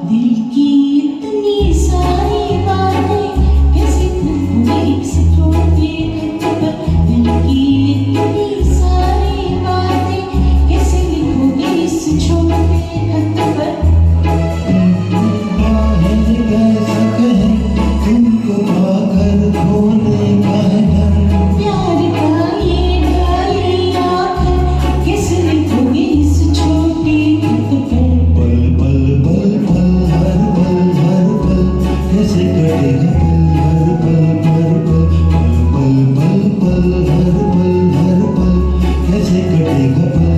दिल की इतनी सारी बातें कैसे तुमको एक से छोटे खत पर। दिल की इतनी सारी बातें कैसे लिखोगे इस छोटे खत पर। तुमको पाकर खोने का डर। प्यार का ये डाली आखिर कैसे लिखोगे इस छोटे खत पर। पल पल पल पल हर पल कैसे कटेगा पल हर पल पल पल पल पल हर पल कैसे कटेगा पल।